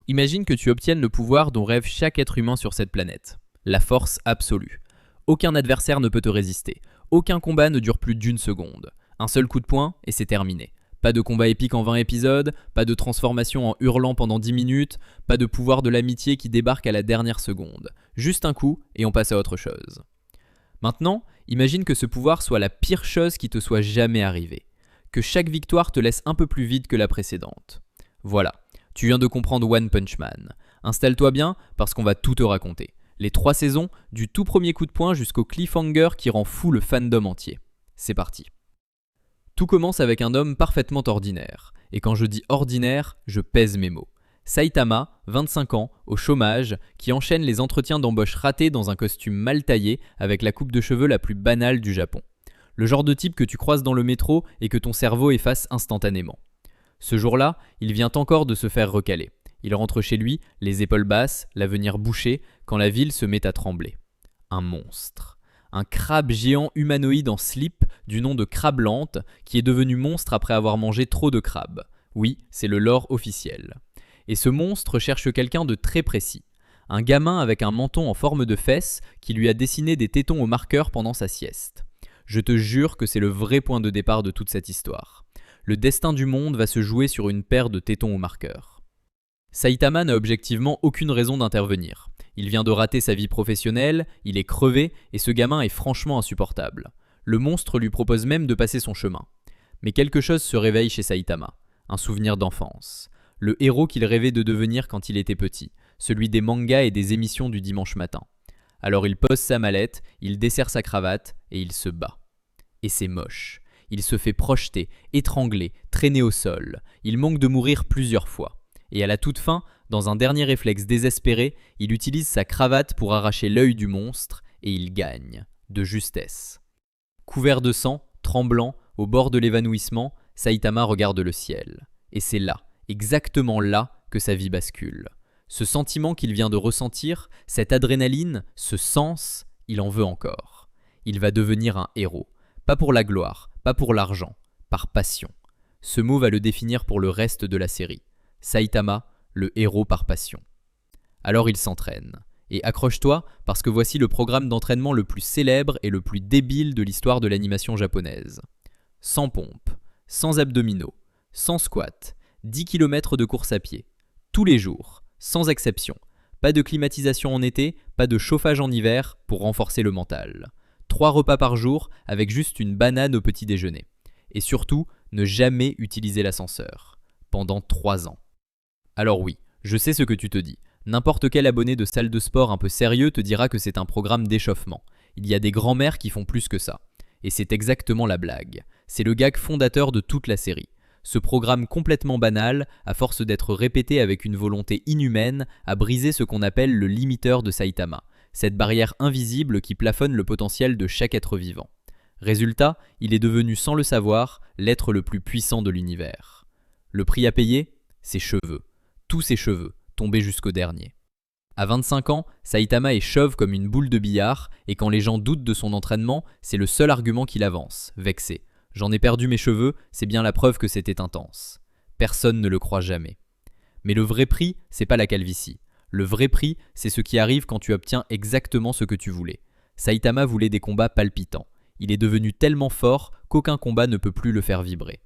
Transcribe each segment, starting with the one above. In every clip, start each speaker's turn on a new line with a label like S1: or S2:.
S1: Imagine que tu obtiennes le pouvoir dont rêve chaque être humain sur cette planète. La force absolue. Aucun adversaire ne peut te résister. Aucun combat ne dure plus d'une seconde. Un seul coup de poing et c'est terminé. Pas de combat épique en 20 épisodes, pas de transformation en hurlant pendant 10 minutes, pas de pouvoir de l'amitié qui débarque à la dernière seconde. Juste un coup et on passe à autre chose. Maintenant, imagine que ce pouvoir soit la pire chose qui te soit jamais arrivée. Que chaque victoire te laisse un peu plus vide que la précédente. Voilà, tu viens de comprendre One Punch Man. Installe-toi bien parce qu'on va tout te raconter. Les 3 saisons, du tout premier coup de poing jusqu'au cliffhanger qui rend fou le fandom entier. C'est parti. Tout commence avec un homme parfaitement ordinaire. Et quand je dis ordinaire, je pèse mes mots. Saitama, 25 ans, au chômage, qui enchaîne les entretiens d'embauche ratés dans un costume mal taillé avec la coupe de cheveux la plus banale du Japon. Le genre de type que tu croises dans le métro et que ton cerveau efface instantanément. Ce jour-là, il vient encore de se faire recaler. Il rentre chez lui, les épaules basses, l'avenir bouché, quand la ville se met à trembler. Un monstre. Un crabe géant humanoïde en slip du nom de Crablante qui est devenu monstre après avoir mangé trop de crabes. Oui, c'est le lore officiel. Et ce monstre cherche quelqu'un de très précis. Un gamin avec un menton en forme de fesse qui lui a dessiné des tétons au marqueur pendant sa sieste. Je te jure que c'est le vrai point de départ de toute cette histoire. Le destin du monde va se jouer sur une paire de tétons au marqueur. Saitama n'a objectivement aucune raison d'intervenir. Il vient de rater sa vie professionnelle, il est crevé et ce gamin est franchement insupportable. Le monstre lui propose même de passer son chemin. Mais quelque chose se réveille chez Saitama, un souvenir d'enfance. Le héros qu'il rêvait de devenir quand il était petit, celui des mangas et des émissions du dimanche matin. Alors il pose sa mallette, il desserre sa cravate et il se bat. Et c'est moche. Il se fait projeter, étrangler, traîner au sol. Il manque de mourir plusieurs fois. Et à la toute fin, dans un dernier réflexe désespéré, il utilise sa cravate pour arracher l'œil du monstre et il gagne, de justesse. Couvert de sang, tremblant, au bord de l'évanouissement, Saitama regarde le ciel. Et c'est là, exactement là, que sa vie bascule. Ce sentiment qu'il vient de ressentir, cette adrénaline, ce sens, il en veut encore. Il va devenir un héros. Pas pour la gloire, pas pour l'argent, par passion. Ce mot va le définir pour le reste de la série. Saitama, le héros par passion. Alors il s'entraîne. Et accroche-toi parce que voici le programme d'entraînement le plus célèbre et le plus débile de l'histoire de l'animation japonaise. Sans pompe, sans abdominaux, sans squat, 10 km de course à pied. Tous les jours, sans exception. Pas de climatisation en été, pas de chauffage en hiver pour renforcer le mental. 3 repas par jour avec juste une banane au petit déjeuner. Et surtout, ne jamais utiliser l'ascenseur. Pendant 3 ans. Alors oui, je sais ce que tu te dis. N'importe quel abonné de salle de sport un peu sérieux te dira que c'est un programme d'échauffement. Il y a des grands-mères qui font plus que ça. Et c'est exactement la blague. C'est le gag fondateur de toute la série. Ce programme complètement banal, à force d'être répété avec une volonté inhumaine, a brisé ce qu'on appelle le limiteur de Saitama. Cette barrière invisible qui plafonne le potentiel de chaque être vivant. Résultat, il est devenu sans le savoir l'être le plus puissant de l'univers. Le prix à payer ? Ses cheveux. Tous ses cheveux, tombés jusqu'au dernier. À 25 ans, Saitama est chauve comme une boule de billard et quand les gens doutent de son entraînement, c'est le seul argument qu'il avance, vexé. J'en ai perdu mes cheveux, c'est bien la preuve que c'était intense. Personne ne le croit jamais. Mais le vrai prix, c'est pas la calvitie. Le vrai prix, c'est ce qui arrive quand tu obtiens exactement ce que tu voulais. Saitama voulait des combats palpitants. Il est devenu tellement fort qu'aucun combat ne peut plus le faire vibrer.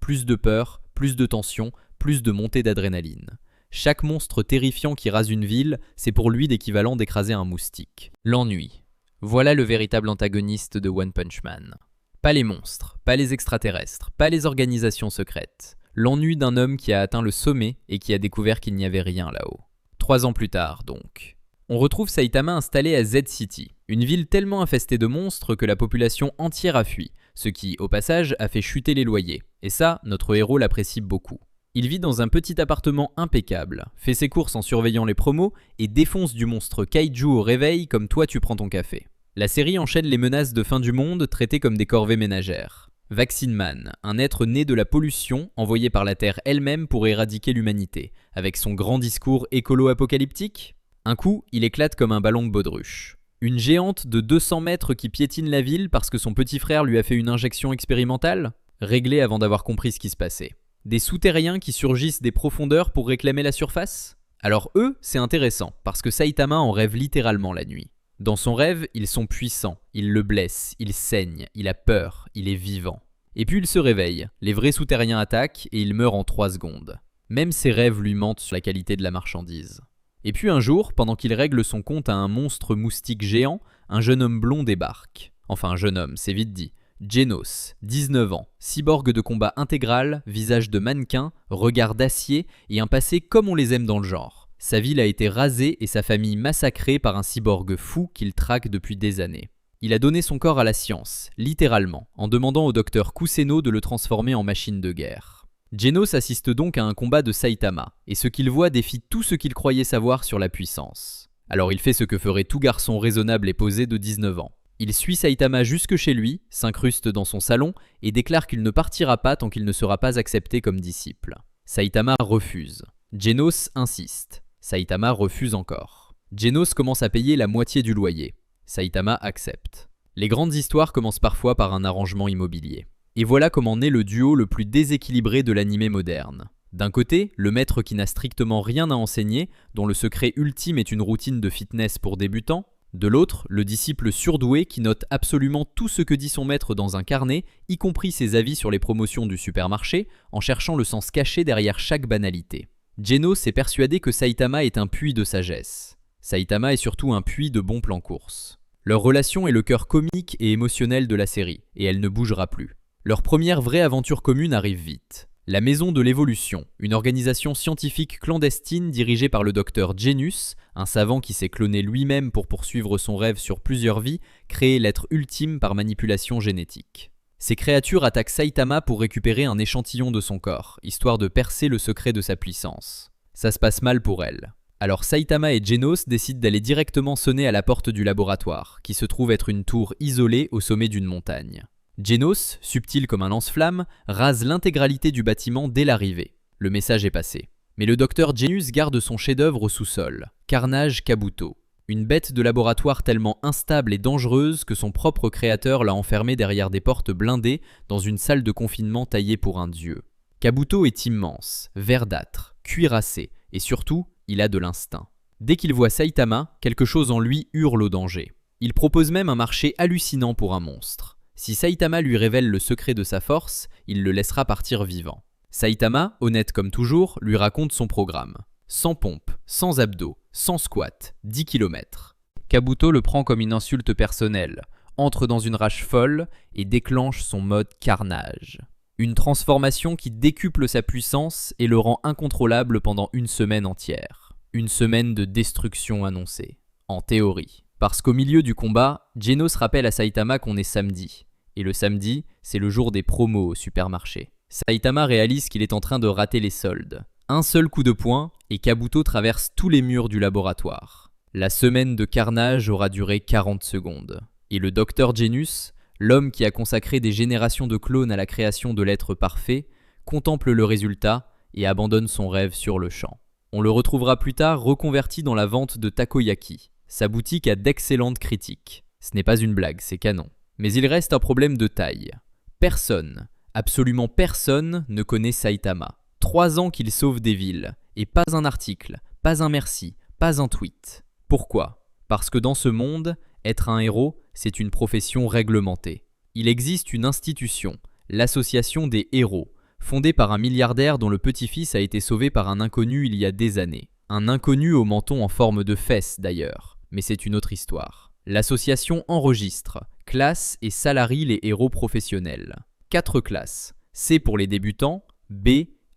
S1: Plus de peur, plus de tension, plus de montée d'adrénaline. Chaque monstre terrifiant qui rase une ville, c'est pour lui l'équivalent d'écraser un moustique. L'ennui. Voilà le véritable antagoniste de One Punch Man. Pas les monstres, pas les extraterrestres, pas les organisations secrètes. L'ennui d'un homme qui a atteint le sommet et qui a découvert qu'il n'y avait rien là-haut. 3 ans plus tard, donc. On retrouve Saitama installé à Z-City, une ville tellement infestée de monstres que la population entière a fui, ce qui, au passage, a fait chuter les loyers. Et ça, notre héros l'apprécie beaucoup. Il vit dans un petit appartement impeccable, fait ses courses en surveillant les promos et défonce du monstre kaiju au réveil comme toi tu prends ton café. La série enchaîne les menaces de fin du monde traitées comme des corvées ménagères. Vaccine Man, un être né de la pollution envoyé par la Terre elle-même pour éradiquer l'humanité, avec son grand discours écolo-apocalyptique. Un coup, il éclate comme un ballon de baudruche. Une géante de 200 mètres qui piétine la ville parce que son petit frère lui a fait une injection expérimentale ? Réglé avant d'avoir compris ce qui se passait. Des souterrains qui surgissent des profondeurs pour réclamer la surface ? Alors eux, c'est intéressant, parce que Saitama en rêve littéralement la nuit. Dans son rêve, ils sont puissants, ils le blessent, il saigne, il a peur, il est vivant. Et puis il se réveille, les vrais souterrains attaquent et il meurt en 3 secondes. Même ses rêves lui mentent sur la qualité de la marchandise. Et puis un jour, pendant qu'il règle son compte à un monstre moustique géant, un jeune homme blond débarque. Enfin un jeune homme, c'est vite dit. Genos, 19 ans, cyborg de combat intégral, visage de mannequin, regard d'acier et un passé comme on les aime dans le genre. Sa ville a été rasée et sa famille massacrée par un cyborg fou qu'il traque depuis des années. Il a donné son corps à la science, littéralement, en demandant au docteur Kuseno de le transformer en machine de guerre. Genos assiste donc à un combat de Saitama, et ce qu'il voit défie tout ce qu'il croyait savoir sur la puissance. Alors il fait ce que ferait tout garçon raisonnable et posé de 19 ans. Il suit Saitama jusque chez lui, s'incruste dans son salon et déclare qu'il ne partira pas tant qu'il ne sera pas accepté comme disciple. Saitama refuse. Genos insiste. Saitama refuse encore. Genos commence à payer la moitié du loyer. Saitama accepte. Les grandes histoires commencent parfois par un arrangement immobilier. Et voilà comment naît le duo le plus déséquilibré de l'anime moderne. D'un côté, le maître qui n'a strictement rien à enseigner, dont le secret ultime est une routine de fitness pour débutants. De l'autre, le disciple surdoué qui note absolument tout ce que dit son maître dans un carnet, y compris ses avis sur les promotions du supermarché, en cherchant le sens caché derrière chaque banalité. Genos est persuadé que Saitama est un puits de sagesse. Saitama est surtout un puits de bons plans courses. Leur relation est le cœur comique et émotionnel de la série, et elle ne bougera plus. Leur première vraie aventure commune arrive vite. La Maison de l'Évolution, une organisation scientifique clandestine dirigée par le docteur Genus, un savant qui s'est cloné lui-même pour poursuivre son rêve sur plusieurs vies, crée l'être ultime par manipulation génétique. Ces créatures attaquent Saitama pour récupérer un échantillon de son corps, histoire de percer le secret de sa puissance. Ça se passe mal pour elle. Alors Saitama et Genos décident d'aller directement sonner à la porte du laboratoire, qui se trouve être une tour isolée au sommet d'une montagne. Genos, subtil comme un lance-flamme, rase l'intégralité du bâtiment dès l'arrivée. Le message est passé. Mais le docteur Genus garde son chef-d'œuvre au sous-sol, Carnage Kabuto. Une bête de laboratoire tellement instable et dangereuse que son propre créateur l'a enfermé derrière des portes blindées dans une salle de confinement taillée pour un dieu. Kabuto est immense, verdâtre, cuirassé et surtout, il a de l'instinct. Dès qu'il voit Saitama, quelque chose en lui hurle au danger. Il propose même un marché hallucinant pour un monstre. Si Saitama lui révèle le secret de sa force, il le laissera partir vivant. Saitama, honnête comme toujours, lui raconte son programme. Sans pompe, sans abdos, sans squat, 10 km. Kabuto le prend comme une insulte personnelle, entre dans une rage folle et déclenche son mode carnage. Une transformation qui décuple sa puissance et le rend incontrôlable pendant une semaine entière. Une semaine de destruction annoncée. En théorie. Parce qu'au milieu du combat, Genos rappelle à Saitama qu'on est samedi. Et le samedi, c'est le jour des promos au supermarché. Saitama réalise qu'il est en train de rater les soldes. Un seul coup de poing, et Kabuto traverse tous les murs du laboratoire. La semaine de carnage aura duré 40 secondes. Et le docteur Genus, l'homme qui a consacré des générations de clones à la création de l'être parfait, contemple le résultat et abandonne son rêve sur le champ. On le retrouvera plus tard reconverti dans la vente de takoyaki. Sa boutique a d'excellentes critiques. Ce n'est pas une blague, c'est canon. Mais il reste un problème de taille. Personne, absolument personne, ne connaît Saitama. 3 ans qu'il sauve des villes, et pas un article, pas un merci, pas un tweet. Pourquoi ? Parce que dans ce monde, être un héros, c'est une profession réglementée. Il existe une institution, l'association des héros, fondée par un milliardaire dont le petit-fils a été sauvé par un inconnu il y a des années. Un inconnu au menton en forme de fesse d'ailleurs, mais c'est une autre histoire. L'association enregistre, classe et salarie les héros professionnels. 4 classes, C pour les débutants, B,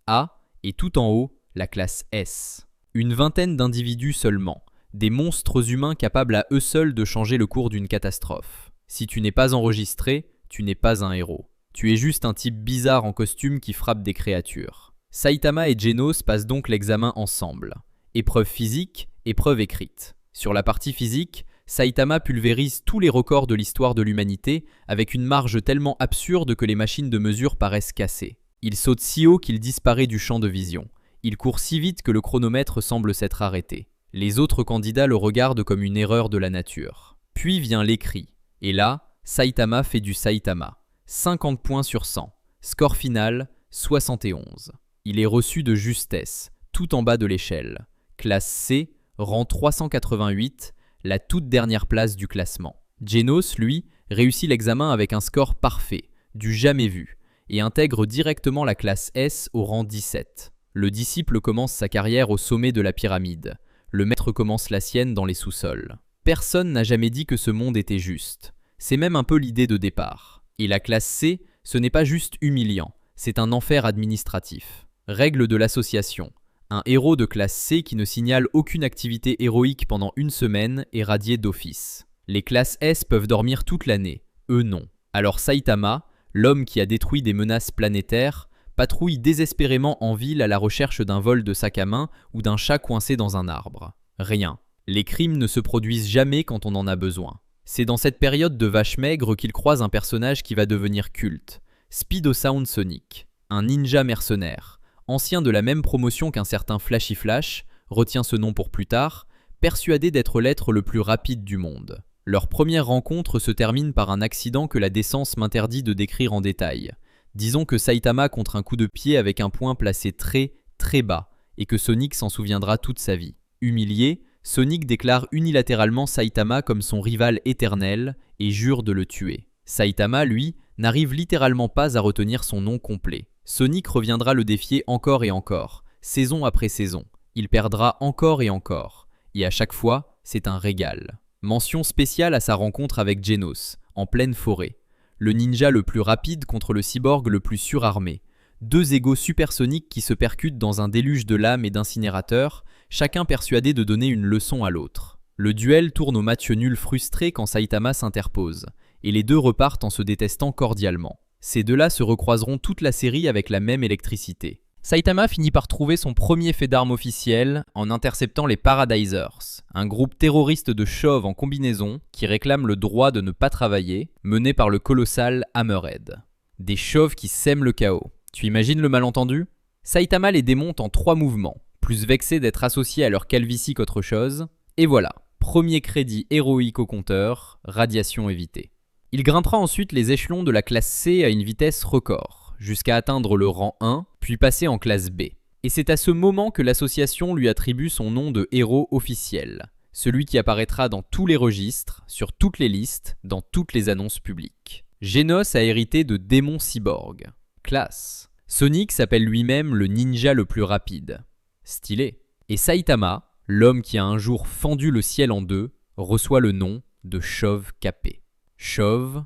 S1: A et tout en haut, la classe S. Une vingtaine d'individus seulement, des monstres humains capables à eux seuls de changer le cours d'une catastrophe. Si tu n'es pas enregistré, tu n'es pas un héros. Tu es juste un type bizarre en costume qui frappe des créatures. Saitama et Genos passent donc l'examen ensemble. Épreuve physique, épreuve écrite. Sur la partie physique, Saitama pulvérise tous les records de l'histoire de l'humanité avec une marge tellement absurde que les machines de mesure paraissent cassées. Il saute si haut qu'il disparaît du champ de vision. Il court si vite que le chronomètre semble s'être arrêté. Les autres candidats le regardent comme une erreur de la nature. Puis vient l'écrit. Et là, Saitama fait du Saitama. 50 points sur 100. Score final, 71. Il est reçu de justesse, tout en bas de l'échelle. classe C, rang 388, la toute dernière place du classement. Genos, lui, réussit l'examen avec un score parfait, du jamais vu, et intègre directement la classe S au rang 17. Le disciple commence sa carrière au sommet de la pyramide. Le maître commence la sienne dans les sous-sols. Personne n'a jamais dit que ce monde était juste. C'est même un peu l'idée de départ. Et la classe C, ce n'est pas juste humiliant, c'est un enfer administratif. Règle de l'association. Un héros de classe C qui ne signale aucune activité héroïque pendant une semaine est radié d'office. Les classes S peuvent dormir toute l'année, eux non. Alors Saitama, l'homme qui a détruit des menaces planétaires, patrouille désespérément en ville à la recherche d'un vol de sac à main ou d'un chat coincé dans un arbre. Rien. Les crimes ne se produisent jamais quand on en a besoin. C'est dans cette période de vache maigre qu'il croise un personnage qui va devenir culte, Speedosound Sonic, un ninja mercenaire, ancien de la même promotion qu'un certain Flashy Flash, retient ce nom pour plus tard, persuadé d'être l'être le plus rapide du monde. Leur première rencontre se termine par un accident que la décence m'interdit de décrire en détail. Disons que Saitama contre un coup de pied avec un poing placé très, très bas, et que Sonic s'en souviendra toute sa vie. Humilié, Sonic déclare unilatéralement Saitama comme son rival éternel et jure de le tuer. Saitama, lui, n'arrive littéralement pas à retenir son nom complet. Sonic reviendra le défier encore et encore, saison après saison. Il perdra encore et encore. Et à chaque fois, c'est un régal. Mention spéciale à sa rencontre avec Genos, en pleine forêt. Le ninja le plus rapide contre le cyborg le plus surarmé. Deux égos supersoniques qui se percutent dans un déluge de lames et d'incinérateurs, chacun persuadé de donner une leçon à l'autre. Le duel tourne au match nul frustré quand Saitama s'interpose, et les deux repartent en se détestant cordialement. Ces deux-là se recroiseront toute la série avec la même électricité. Saitama finit par trouver son premier fait d'armes officiel en interceptant les Paradisers, un groupe terroriste de chauves en combinaison qui réclame le droit de ne pas travailler, mené par le colossal Hammerhead. Des chauves qui sèment le chaos. Tu imagines le malentendu ? Saitama les démonte en 3 mouvements, plus vexé d'être associé à leur calvitie qu'autre chose, et voilà, premier crédit héroïque au compteur, radiation évitée. Il grimpera ensuite les échelons de la classe C à une vitesse record, jusqu'à atteindre le rang 1, puis passer en classe B. Et c'est à ce moment que l'association lui attribue son nom de héros officiel, celui qui apparaîtra dans tous les registres, sur toutes les listes, dans toutes les annonces publiques. Genos a hérité de démons cyborg. Classe. Sonic s'appelle lui-même le ninja le plus rapide. Stylé. Et Saitama, l'homme qui a un jour fendu le ciel en deux, reçoit le nom de Chauve Capé. Chauve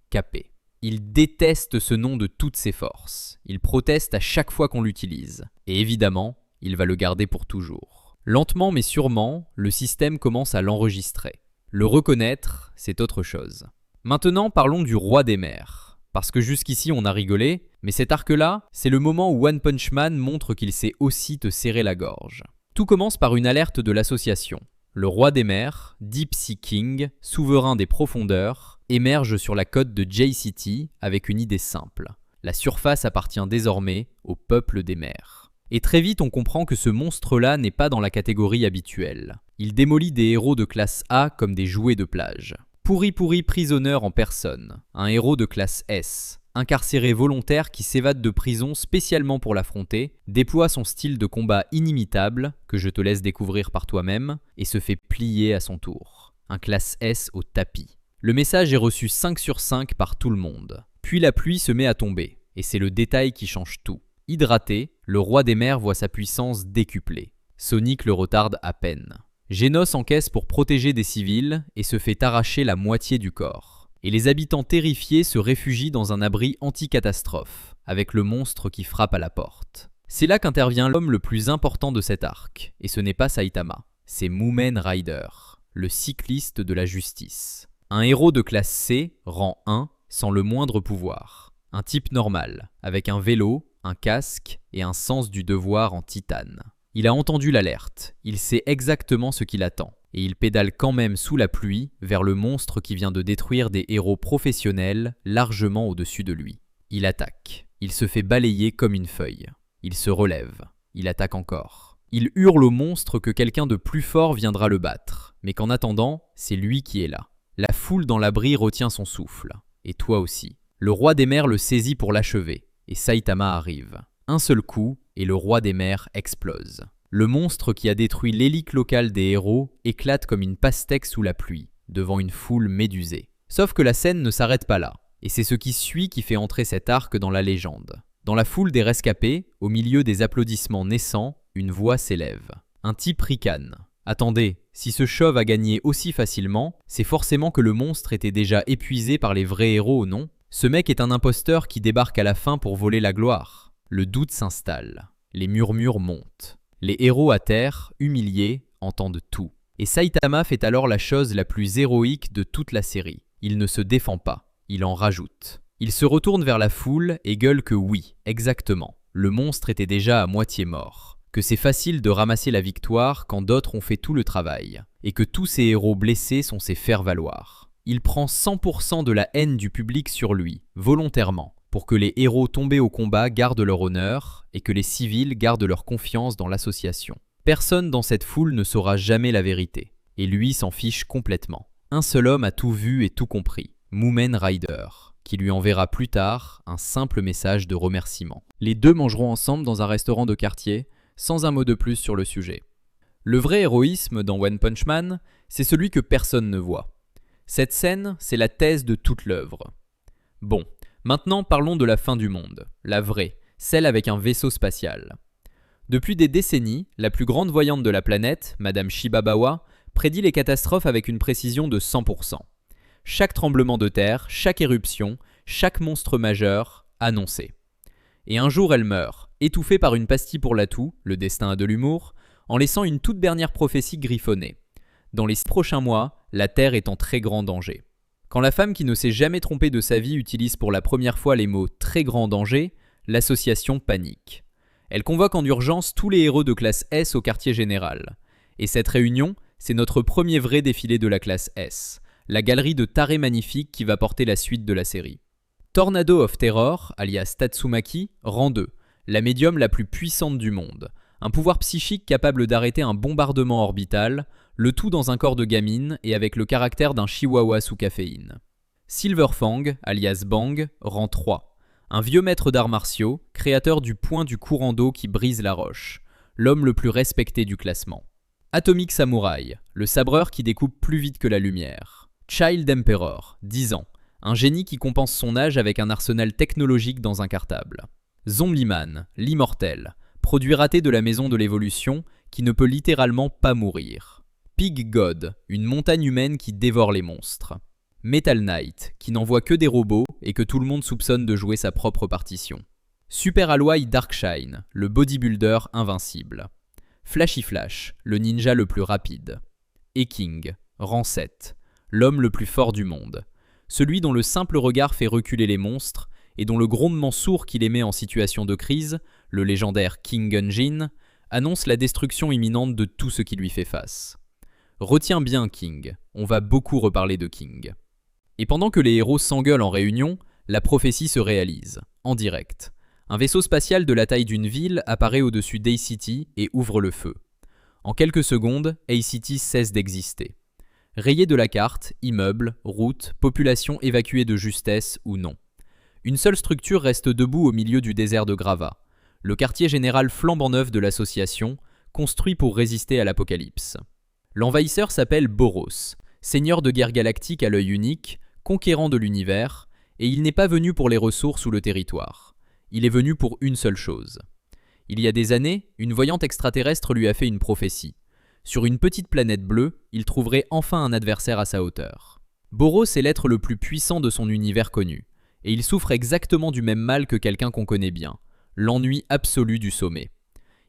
S1: Capé. Il déteste ce nom de toutes ses forces. Il proteste à chaque fois qu'on l'utilise. Et évidemment, il va le garder pour toujours. Lentement mais sûrement, le système commence à l'enregistrer. Le reconnaître, c'est autre chose. Maintenant, parlons du roi des mers. Parce que jusqu'ici, on a rigolé, mais cet arc-là, c'est le moment où One Punch Man montre qu'il sait aussi te serrer la gorge. Tout commence par une alerte de l'association. Le roi des mers, Deep Sea King, souverain des profondeurs, émerge sur la côte de J-City avec une idée simple. La surface appartient désormais au peuple des mers. Et très vite on comprend que ce monstre-là n'est pas dans la catégorie habituelle. Il démolit des héros de classe A comme des jouets de plage. Pourri prisonneur en personne, un héros de classe S, incarcéré volontaire qui s'évade de prison spécialement pour l'affronter, déploie son style de combat inimitable, que je te laisse découvrir par toi-même, et se fait plier à son tour. Un classe S au tapis. Le message est reçu 5 sur 5 par tout le monde. Puis la pluie se met à tomber, et c'est le détail qui change tout. Hydraté, le roi des mers voit sa puissance décuplée. Sonic le retarde à peine. Genos encaisse pour protéger des civils et se fait arracher la moitié du corps. Et les habitants terrifiés se réfugient dans un abri anti-catastrophe, avec le monstre qui frappe à la porte. C'est là qu'intervient l'homme le plus important de cet arc, et ce n'est pas Saitama, c'est Mumen Rider, le cycliste de la justice. Un héros de classe C, rang 1, sans le moindre pouvoir. Un type normal, avec un vélo, un casque et un sens du devoir en titane. Il a entendu l'alerte, il sait exactement ce qu'il attend, et il pédale quand même sous la pluie vers le monstre qui vient de détruire des héros professionnels largement au-dessus de lui. Il attaque, il se fait balayer comme une feuille. Il se relève, il attaque encore. Il hurle au monstre que quelqu'un de plus fort viendra le battre, mais qu'en attendant, c'est lui qui est là. La foule dans l'abri retient son souffle, et toi aussi. Le roi des mers le saisit pour l'achever, et Saitama arrive. Un seul coup, et le roi des mers explose. Le monstre qui a détruit l'élite locale des héros éclate comme une pastèque sous la pluie, devant une foule médusée. Sauf que la scène ne s'arrête pas là, et c'est ce qui suit qui fait entrer cet arc dans la légende. Dans la foule des rescapés, au milieu des applaudissements naissants, une voix s'élève. Un type ricane. Attendez, si ce chauve a gagné aussi facilement, c'est forcément que le monstre était déjà épuisé par les vrais héros, non? Ce mec est un imposteur qui débarque à la fin pour voler la gloire. Le doute s'installe. Les murmures montent. Les héros à terre, humiliés, entendent tout. Et Saitama fait alors la chose la plus héroïque de toute la série. Il ne se défend pas, il en rajoute. Il se retourne vers la foule et gueule que oui, exactement, le monstre était déjà à moitié mort. Que c'est facile de ramasser la victoire quand d'autres ont fait tout le travail. Et que tous ces héros blessés sont ses faire-valoir. Il prend 100% de la haine du public sur lui, volontairement, pour que les héros tombés au combat gardent leur honneur et que les civils gardent leur confiance dans l'association. Personne dans cette foule ne saura jamais la vérité, et lui s'en fiche complètement. Un seul homme a tout vu et tout compris, Mumen Rider, qui lui enverra plus tard un simple message de remerciement. Les deux mangeront ensemble dans un restaurant de quartier, sans un mot de plus sur le sujet. Le vrai héroïsme dans One Punch Man, c'est celui que personne ne voit. Cette scène, c'est la thèse de toute l'œuvre. Bon, maintenant parlons de la fin du monde, la vraie, celle avec un vaisseau spatial. Depuis des décennies, la plus grande voyante de la planète, Madame Shibabawa, prédit les catastrophes avec une précision de 100%. Chaque tremblement de terre, chaque éruption, chaque monstre majeur, annoncé. Et un jour elle meurt, étouffée par une pastille pour la toux, le destin a de l'humour, en laissant une toute dernière prophétie griffonnée. Dans les 6 prochains mois, la Terre est en très grand danger. Quand la femme qui ne s'est jamais trompée de sa vie utilise pour la première fois les mots « très grand danger », l'association panique. Elle convoque en urgence tous les héros de classe S au quartier général. Et cette réunion, c'est notre premier vrai défilé de la classe S, la galerie de tarés magnifiques qui va porter la suite de la série. Tornado of Terror, alias Tatsumaki, rang 2, la médium la plus puissante du monde. Un pouvoir psychique capable d'arrêter un bombardement orbital, le tout dans un corps de gamine et avec le caractère d'un chihuahua sous caféine. Silverfang, alias Bang, rang 3. Un vieux maître d'arts martiaux, créateur du point du courant d'eau qui brise la roche, l'homme le plus respecté du classement. Atomic Samurai, le sabreur qui découpe plus vite que la lumière. Child Emperor, 10 ans, un génie qui compense son âge avec un arsenal technologique dans un cartable. Zombieman, l'immortel, produit raté de la maison de l'évolution qui ne peut littéralement pas mourir. Pig God, une montagne humaine qui dévore les monstres. Metal Knight, qui n'envoie que des robots et que tout le monde soupçonne de jouer sa propre partition. Super Alloy Darkshine, le bodybuilder invincible. Flashy Flash, le ninja le plus rapide. Et King, rang 7, l'homme le plus fort du monde. Celui dont le simple regard fait reculer les monstres et dont le grondement sourd qui les met en situation de crise, le légendaire King Gunjin, annonce la destruction imminente de tout ce qui lui fait face. Retiens bien King, on va beaucoup reparler de King. Et pendant que les héros s'engueulent en réunion, la prophétie se réalise, en direct. Un vaisseau spatial de la taille d'une ville apparaît au-dessus d'A-City et ouvre le feu. En quelques secondes, A-City cesse d'exister. Rayé de la carte, immeubles, routes, population évacuée de justesse ou non. Une seule structure reste debout au milieu du désert de Grava. Le quartier général flambant neuf de l'association, construit pour résister à l'apocalypse. L'envahisseur s'appelle Boros, seigneur de guerre galactique à l'œil unique, conquérant de l'univers, et il n'est pas venu pour les ressources ou le territoire. Il est venu pour une seule chose. Il y a des années, une voyante extraterrestre lui a fait une prophétie. Sur une petite planète bleue, il trouverait enfin un adversaire à sa hauteur. Boros est l'être le plus puissant de son univers connu, et il souffre exactement du même mal que quelqu'un qu'on connaît bien, l'ennui absolu du sommet.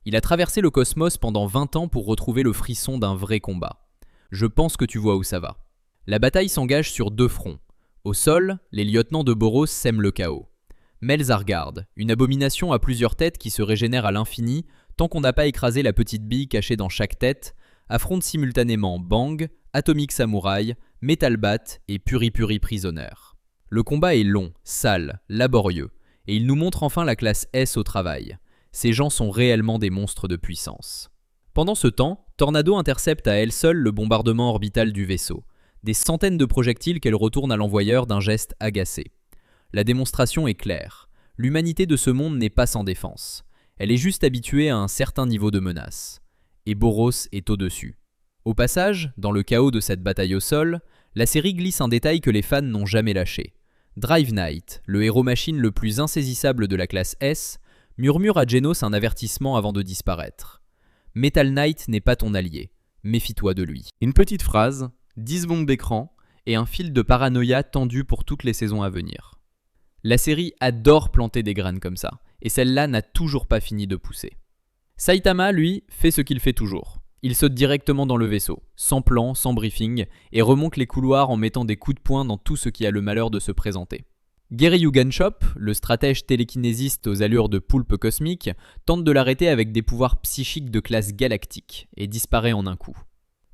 S1: Il a traversé le cosmos pendant 20 ans pour retrouver le frisson d'un vrai combat. Je pense que tu vois où ça va. La bataille s'engage sur 2 fronts. Au sol, les lieutenants de Boros sèment le chaos. Melzargard, une abomination à plusieurs têtes qui se régénère à l'infini tant qu'on n'a pas écrasé la petite bille cachée dans chaque tête, affronte simultanément Bang, Atomic Samurai, Metal Bat et Puri Puri Prisoner. Le combat est long, sale, laborieux, et il nous montre enfin la classe S au travail. Ces gens sont réellement des monstres de puissance. Pendant ce temps, Tornado intercepte à elle seule le bombardement orbital du vaisseau. Des centaines de projectiles qu'elle retourne à l'envoyeur d'un geste agacé. La démonstration est claire. L'humanité de ce monde n'est pas sans défense. Elle est juste habituée à un certain niveau de menace. et Boros est au-dessus. Au passage, dans le chaos de cette bataille au sol, la série glisse un détail que les fans n'ont jamais lâché. Drive Knight, le héros machine le plus insaisissable de la classe S, murmure à Genos un avertissement avant de disparaître. Metal Knight n'est pas ton allié, méfie-toi de lui. Une petite phrase, 10 secondes d'écran et un fil de paranoïa tendu pour toutes les saisons à venir. La série adore planter des graines comme ça, et celle-là n'a toujours pas fini de pousser. Saitama, lui, fait ce qu'il fait toujours. Il saute directement dans le vaisseau, sans plan, sans briefing, et remonte les couloirs en mettant des coups de poing dans tout ce qui a le malheur de se présenter. Gary Uganshop, le stratège télékinésiste aux allures de poulpe cosmique, tente de l'arrêter avec des pouvoirs psychiques de classe galactique, et disparaît en un coup.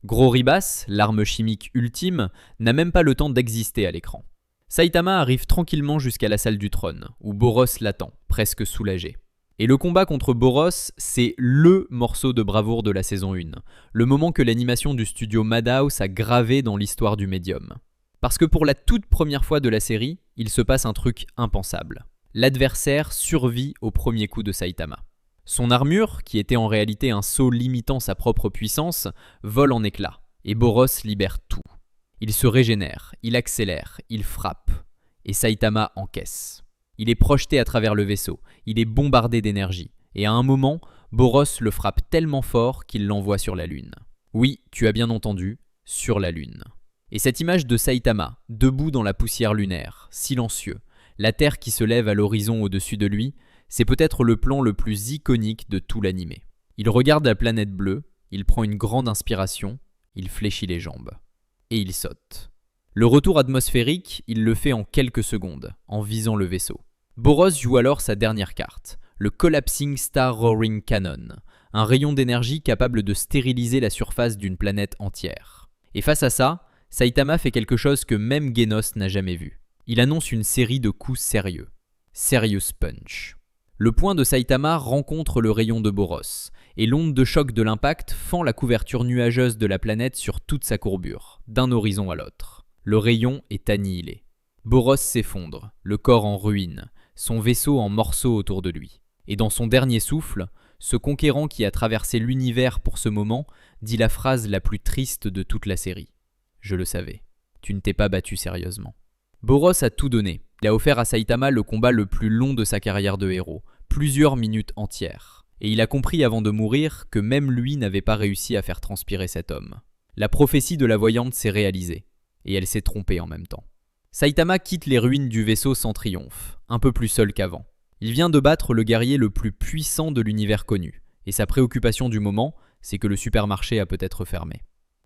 S1: Gros Ribas, l'arme chimique ultime, n'a même pas le temps d'exister à l'écran. Saitama arrive tranquillement jusqu'à la salle du trône, où Boros l'attend, presque soulagé. Et le combat contre Boros, c'est LE morceau de bravoure de la saison 1, le moment que l'animation du studio Madhouse a gravé dans l'histoire du médium. Parce que pour la toute première fois de la série, il se passe un truc impensable. L'adversaire survit au premier coup de Saitama. Son armure, qui était en réalité un sceau limitant sa propre puissance, vole en éclats, et Boros libère tout. Il se régénère, il accélère, il frappe, et Saitama encaisse. Il est projeté à travers le vaisseau, il est bombardé d'énergie, et à un moment, Boros le frappe tellement fort qu'il l'envoie sur la Lune. Oui, tu as bien entendu, sur la Lune. Et cette image de Saitama, debout dans la poussière lunaire, silencieux, la Terre qui se lève à l'horizon au-dessus de lui, c'est peut-être le plan le plus iconique de tout l'animé. Il regarde la planète bleue, il prend une grande inspiration, il fléchit les jambes. Et il saute. Le retour atmosphérique, il le fait en quelques secondes, en visant le vaisseau. Boros joue alors sa dernière carte, le Collapsing Star Roaring Cannon, un rayon d'énergie capable de stériliser la surface d'une planète entière. Et face à ça, Saitama fait quelque chose que même Genos n'a jamais vu. Il annonce une série de coups sérieux. Serious Punch. Le poing de Saitama rencontre le rayon de Boros, et l'onde de choc de l'impact fend la couverture nuageuse de la planète sur toute sa courbure, d'un horizon à l'autre. Le rayon est annihilé. Boros s'effondre, le corps en ruine, son vaisseau en morceaux autour de lui. Et dans son dernier souffle, ce conquérant qui a traversé l'univers pour ce moment dit la phrase la plus triste de toute la série. Je le savais, tu ne t'es pas battu sérieusement. Boros a tout donné. Il a offert à Saitama le combat le plus long de sa carrière de héros, plusieurs minutes entières. Et il a compris avant de mourir que même lui n'avait pas réussi à faire transpirer cet homme. La prophétie de la voyante s'est réalisée, et elle s'est trompée en même temps. Saitama quitte les ruines du vaisseau sans triomphe, un peu plus seul qu'avant. Il vient de battre le guerrier le plus puissant de l'univers connu, et sa préoccupation du moment, c'est que le supermarché a peut-être fermé.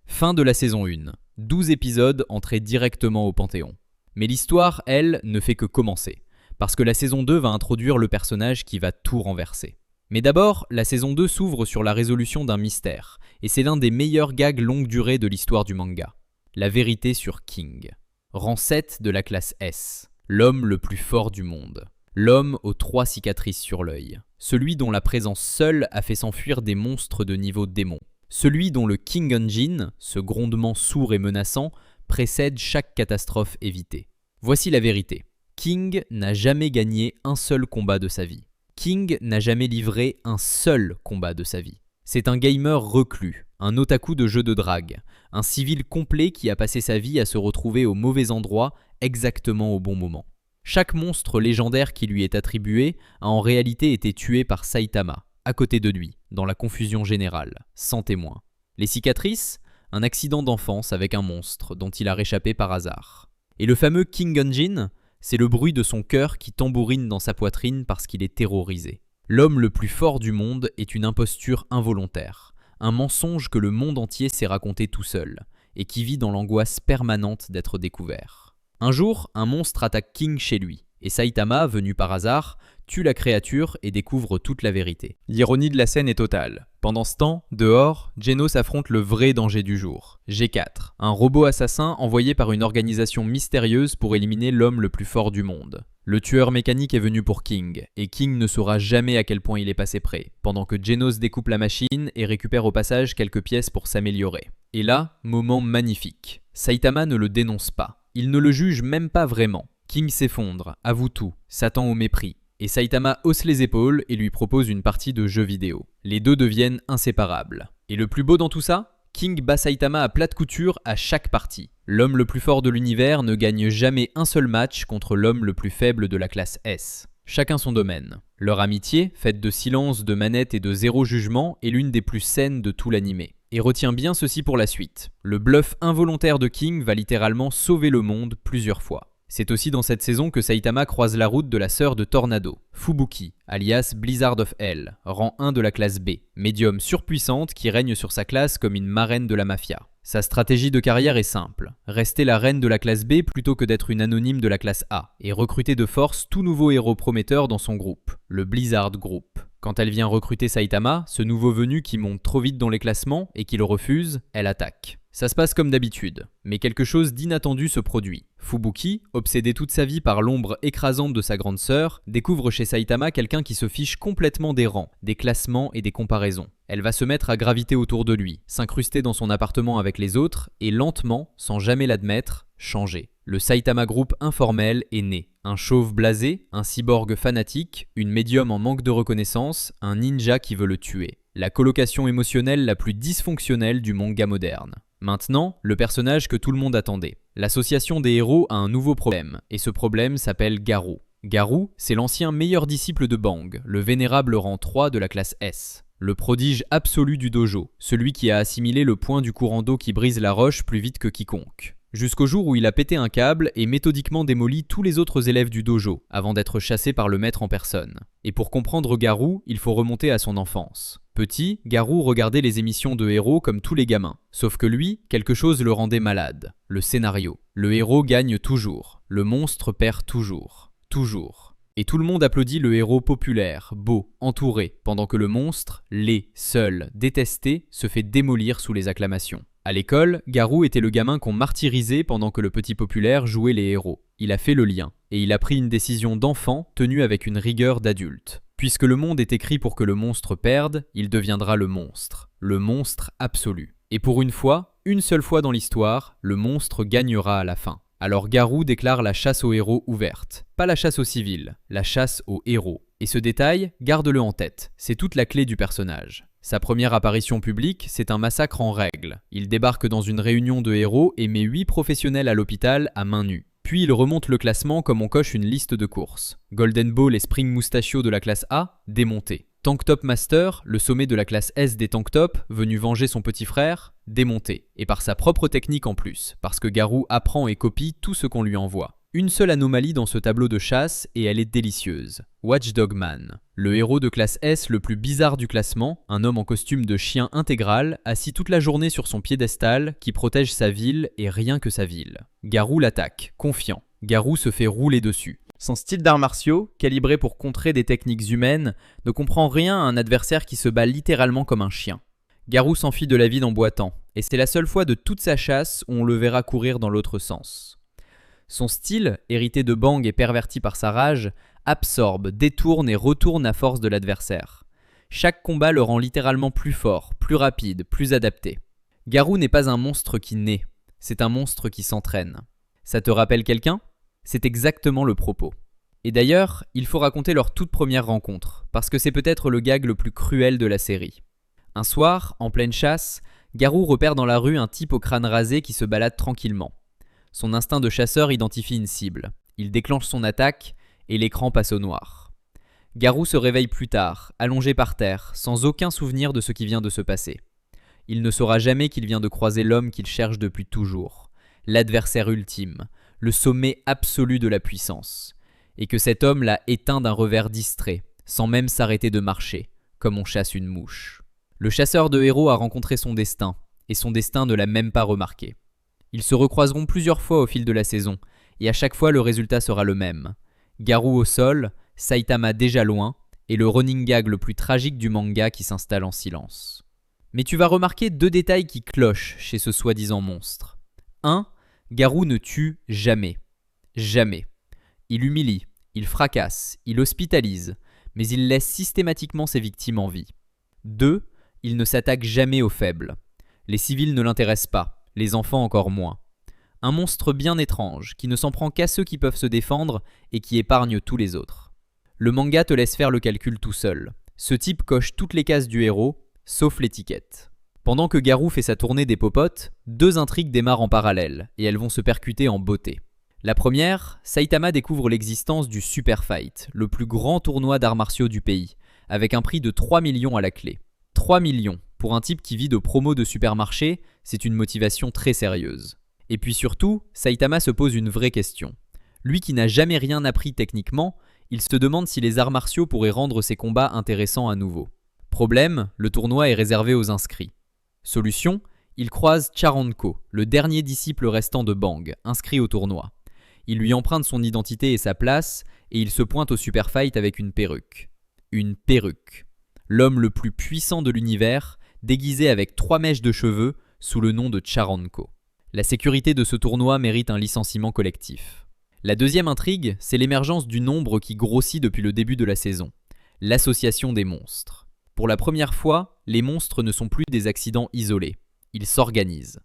S1: Fin de la saison 1, 12 épisodes entrés directement au Panthéon. Mais l'histoire, elle, ne fait que commencer, parce que la saison 2 va introduire le personnage qui va tout renverser. Mais d'abord, la saison 2 s'ouvre sur la résolution d'un mystère, et c'est l'un des meilleurs gags longue durée de l'histoire du manga. La vérité sur King. Rang 7 de la classe S. L'homme le plus fort du monde. L'homme aux 3 cicatrices sur l'œil. Celui dont la présence seule a fait s'enfuir des monstres de niveau démon. Celui dont le King Engine, ce grondement sourd et menaçant, précède chaque catastrophe évitée. Voici la vérité. King n'a jamais gagné un seul combat de sa vie. King n'a jamais livré un seul combat de sa vie. C'est un gamer reclus, un otaku de jeux de drague, un civil complet qui a passé sa vie à se retrouver au mauvais endroit exactement au bon moment. Chaque monstre légendaire qui lui est attribué a en réalité été tué par Saitama, à côté de lui, dans la confusion générale, sans témoin. Les cicatrices ? Un accident d'enfance avec un monstre dont il a réchappé par hasard. Et le fameux King Engine, c'est le bruit de son cœur qui tambourine dans sa poitrine parce qu'il est terrorisé. L'homme le plus fort du monde est une imposture involontaire, un mensonge que le monde entier s'est raconté tout seul, et qui vit dans l'angoisse permanente d'être découvert. Un jour, un monstre attaque King chez lui, et Saitama, venu par hasard, tue la créature et découvre toute la vérité. L'ironie de la scène est totale. Pendant ce temps, dehors, Genos affronte le vrai danger du jour, G4, un robot assassin envoyé par une organisation mystérieuse pour éliminer l'homme le plus fort du monde. Le tueur mécanique est venu pour King, et King ne saura jamais à quel point il est passé près, pendant que Genos découpe la machine et récupère au passage quelques pièces pour s'améliorer. Et là, moment magnifique. Saitama ne le dénonce pas. Il ne le juge même pas vraiment. King s'effondre, avoue tout, s'attend au mépris. et Saitama hausse les épaules et lui propose une partie de jeu vidéo. Les deux deviennent inséparables. Et le plus beau dans tout ça, King bat Saitama à plate couture à chaque partie. L'homme le plus fort de l'univers ne gagne jamais un seul match contre l'homme le plus faible de la classe S. Chacun son domaine. Leur amitié, faite de silence, de manette et de zéro jugement, est l'une des plus saines de tout l'anime. Et retiens bien ceci pour la suite. Le bluff involontaire de King va littéralement sauver le monde plusieurs fois. C'est aussi dans cette saison que Saitama croise la route de la sœur de Tornado, Fubuki, alias Blizzard of Hell, rang 1 de la classe B, médium surpuissante qui règne sur sa classe comme une marraine de la mafia. Sa stratégie de carrière est simple, rester la reine de la classe B plutôt que d'être une anonyme de la classe A, et recruter de force tout nouveau héros prometteur dans son groupe, le Blizzard Group. Quand elle vient recruter Saitama, ce nouveau venu qui monte trop vite dans les classements et qui le refuse, elle attaque. Ça se passe comme d'habitude, mais quelque chose d'inattendu se produit. Fubuki, obsédé toute sa vie par l'ombre écrasante de sa grande sœur, découvre chez Saitama quelqu'un qui se fiche complètement des rangs, des classements et des comparaisons. Elle va se mettre à graviter autour de lui, s'incruster dans son appartement avec les autres et lentement, sans jamais l'admettre, changer. Le Saitama Group informel est né. Un chauve blasé, un cyborg fanatique, une médium en manque de reconnaissance, un ninja qui veut le tuer. La colocation émotionnelle la plus dysfonctionnelle du manga moderne. Maintenant, le personnage que tout le monde attendait. L'association des héros a un nouveau problème, et ce problème s'appelle Garou. Garou, c'est l'ancien meilleur disciple de Bang, le vénérable rang 3 de la classe S. Le prodige absolu du dojo, celui qui a assimilé le point du courant d'eau qui brise la roche plus vite que quiconque. Jusqu'au jour où il a pété un câble et méthodiquement démoli tous les autres élèves du dojo, avant d'être chassé par le maître en personne. Et pour comprendre Garou, il faut remonter à son enfance. Petit, Garou regardait les émissions de héros comme tous les gamins. Sauf que lui, quelque chose le rendait malade. Le scénario. Le héros gagne toujours. Le monstre perd toujours. Toujours. Et tout le monde applaudit le héros populaire, beau, entouré, pendant que le monstre, laid, seul, détesté, se fait démolir sous les acclamations. À l'école, Garou était le gamin qu'on martyrisait pendant que le petit populaire jouait les héros. Il a fait le lien, et il a pris une décision d'enfant tenue avec une rigueur d'adulte. Puisque le monde est écrit pour que le monstre perde, il deviendra le monstre absolu. Et pour une seule fois dans l'histoire, le monstre gagnera à la fin. Alors Garou déclare la chasse aux héros ouverte. Pas la chasse aux civils, la chasse aux héros. Et ce détail, garde-le en tête, c'est toute la clé du personnage. Sa première apparition publique, c'est un massacre en règle. Il débarque dans une réunion de héros et met 8 professionnels à l'hôpital à main nue. Puis il remonte le classement comme on coche une liste de courses. Golden Ball et Spring Mustachio de la classe A, démontés. Tank Top Master, le sommet de la classe S des Tank Top, venu venger son petit frère, démonté. Et par sa propre technique en plus, parce que Garou apprend et copie tout ce qu'on lui envoie. Une seule anomalie dans ce tableau de chasse et elle est délicieuse. Watchdog Man, le héros de classe S le plus bizarre du classement, un homme en costume de chien intégral, assis toute la journée sur son piédestal, qui protège sa ville et rien que sa ville. Garou l'attaque, confiant. Garou se fait rouler dessus. Son style d'arts martiaux, calibré pour contrer des techniques humaines, ne comprend rien à un adversaire qui se bat littéralement comme un chien. Garou s'enfuit de la ville en boitant, et c'est la seule fois de toute sa chasse où on le verra courir dans l'autre sens. Son style, hérité de Bang et perverti par sa rage, absorbe, détourne et retourne à force de l'adversaire. Chaque combat le rend littéralement plus fort, plus rapide, plus adapté. Garou n'est pas un monstre qui naît, c'est un monstre qui s'entraîne. Ça te rappelle quelqu'un ? C'est exactement le propos. Et d'ailleurs, il faut raconter leur toute première rencontre, parce que c'est peut-être le gag le plus cruel de la série. Un soir, en pleine chasse, Garou repère dans la rue un type au crâne rasé qui se balade tranquillement. Son instinct de chasseur identifie une cible. Il déclenche son attaque et l'écran passe au noir. Garou se réveille plus tard, allongé par terre, sans aucun souvenir de ce qui vient de se passer. Il ne saura jamais qu'il vient de croiser l'homme qu'il cherche depuis toujours, l'adversaire ultime, le sommet absolu de la puissance, et que cet homme l'a éteint d'un revers distrait, sans même s'arrêter de marcher, comme on chasse une mouche. Le chasseur de héros a rencontré son destin, et son destin ne l'a même pas remarqué. Ils se recroiseront plusieurs fois au fil de la saison, et à chaque fois le résultat sera le même. Garou au sol, Saitama déjà loin, et le running gag le plus tragique du manga qui s'installe en silence. Mais tu vas remarquer 2 détails qui clochent chez ce soi-disant monstre. 1. Garou ne tue jamais. Jamais. Il humilie, il fracasse, il hospitalise, mais il laisse systématiquement ses victimes en vie. 2. Il ne s'attaque jamais aux faibles. Les civils ne l'intéressent pas. Les enfants encore moins. Un monstre bien étrange, qui ne s'en prend qu'à ceux qui peuvent se défendre et qui épargne tous les autres. Le manga te laisse faire le calcul tout seul. Ce type coche toutes les cases du héros, sauf l'étiquette. Pendant que Garou fait sa tournée des popotes, deux intrigues démarrent en parallèle, et elles vont se percuter en beauté. La première, Saitama découvre l'existence du Super Fight, le plus grand tournoi d'arts martiaux du pays, avec un prix de 3 millions à la clé. 3 millions, pour un type qui vit de promos de supermarché, c'est une motivation très sérieuse. Et puis surtout, Saitama se pose une vraie question. Lui qui n'a jamais rien appris techniquement, il se demande si les arts martiaux pourraient rendre ses combats intéressants à nouveau. Problème, le tournoi est réservé aux inscrits. Solution, il croise Charanko, le dernier disciple restant de Bang, inscrit au tournoi. Il lui emprunte son identité et sa place, et il se pointe au Super Fight avec une perruque. Une perruque. L'homme le plus puissant de l'univers, déguisé avec 3 mèches de cheveux, sous le nom de Charanko. La sécurité de ce tournoi mérite un licenciement collectif. La deuxième intrigue, c'est l'émergence du nombre qui grossit depuis le début de la saison. L'association des monstres. Pour la première fois, les monstres ne sont plus des accidents isolés. Ils s'organisent.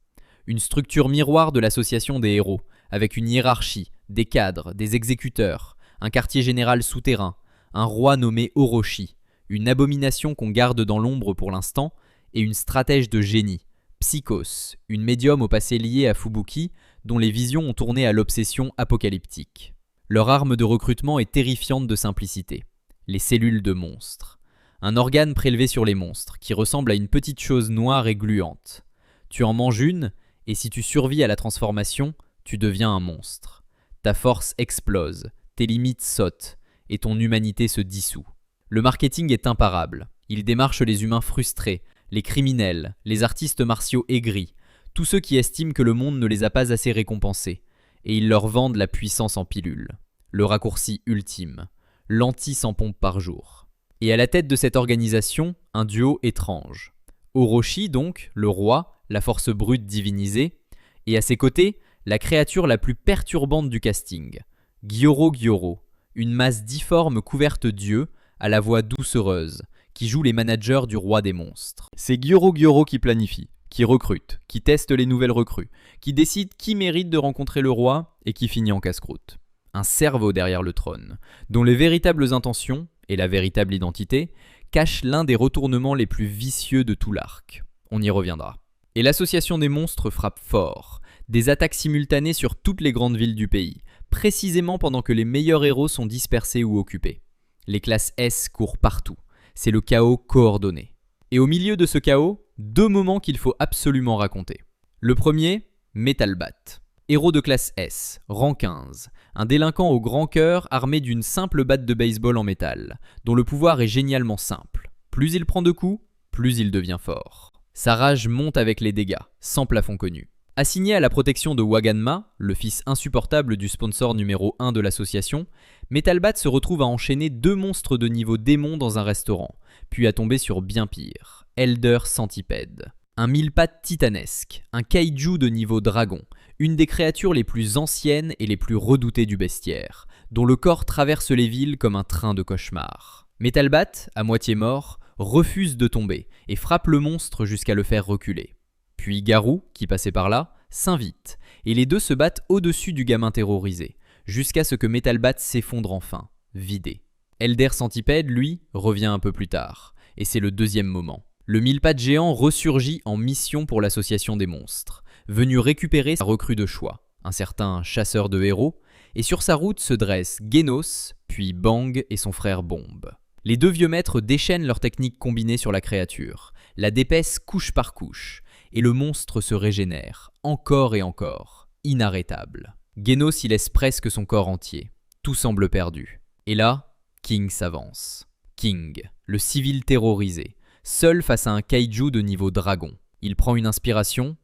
S1: Une structure miroir de l'association des héros, avec une hiérarchie, des cadres, des exécuteurs, un quartier général souterrain, un roi nommé Orochi, une abomination qu'on garde dans l'ombre pour l'instant, et une stratège de génie, Psychos, une médium au passé lié à Fubuki, dont les visions ont tourné à l'obsession apocalyptique. Leur arme de recrutement est terrifiante de simplicité. Les cellules de monstres. Un organe prélevé sur les monstres, qui ressemble à une petite chose noire et gluante. Tu en manges une, et si tu survis à la transformation, tu deviens un monstre. Ta force explose, tes limites sautent, et ton humanité se dissout. Le marketing est imparable. Il démarche les humains frustrés, les criminels, les artistes martiaux aigris, tous ceux qui estiment que le monde ne les a pas assez récompensés, et ils leur vendent la puissance en pilule. Le raccourci ultime. Lentilles 100 pompes par jour. Et à la tête de cette organisation, un duo étrange. Orochi donc, le roi, la force brute divinisée, et à ses côtés, la créature la plus perturbante du casting, Gyoro, une masse difforme couverte d'yeux, à la voix doucereuse, qui joue les managers du roi des monstres. C'est Gyoro qui planifie, qui recrute, qui teste les nouvelles recrues, qui décide qui mérite de rencontrer le roi et qui finit en casse-croûte. Un cerveau derrière le trône, dont les véritables intentions, et la véritable identité, cachent l'un des retournements les plus vicieux de tout l'arc. On y reviendra. Et l'association des monstres frappe fort. Des attaques simultanées sur toutes les grandes villes du pays, précisément pendant que les meilleurs héros sont dispersés ou occupés. Les classes S courent partout. C'est le chaos coordonné. Et au milieu de ce chaos, deux moments qu'il faut absolument raconter. Le premier, Metalbat. Héros de classe S, rang 15. Un délinquant au grand cœur armé d'une simple batte de baseball en métal, dont le pouvoir est génialement simple. Plus il prend de coups, plus il devient fort. Sa rage monte avec les dégâts, sans plafond connu. Assigné à la protection de Waganma, le fils insupportable du sponsor numéro 1 de l'association, Metalbat se retrouve à enchaîner deux monstres de niveau démon dans un restaurant, puis à tomber sur bien pire, Elder Centipede. Un mille-pattes titanesque, un kaiju de niveau dragon, une des créatures les plus anciennes et les plus redoutées du bestiaire, dont le corps traverse les villes comme un train de cauchemar. Metalbat, à moitié mort, refuse de tomber et frappe le monstre jusqu'à le faire reculer. Puis Garou, qui passait par là, s'invite, et les deux se battent au-dessus du gamin terrorisé, jusqu'à ce que Metalbat s'effondre enfin, vidé. Elder Centipede, lui, revient un peu plus tard, et c'est le deuxième moment. Le mille-pattes géant ressurgit en mission pour l'association des monstres, venu récupérer sa recrue de choix, un certain chasseur de héros, et sur sa route se dressent Genos, puis Bang et son frère Bomb. Les deux vieux maîtres déchaînent leurs techniques combinées sur la créature, la dépaissent couche par couche, et le monstre se régénère, encore et encore, inarrêtable. Genos y laisse presque son corps entier. Tout semble perdu. Et là, King s'avance. King, le civil terrorisé, seul face à un kaiju de niveau dragon. Il prend une inspiration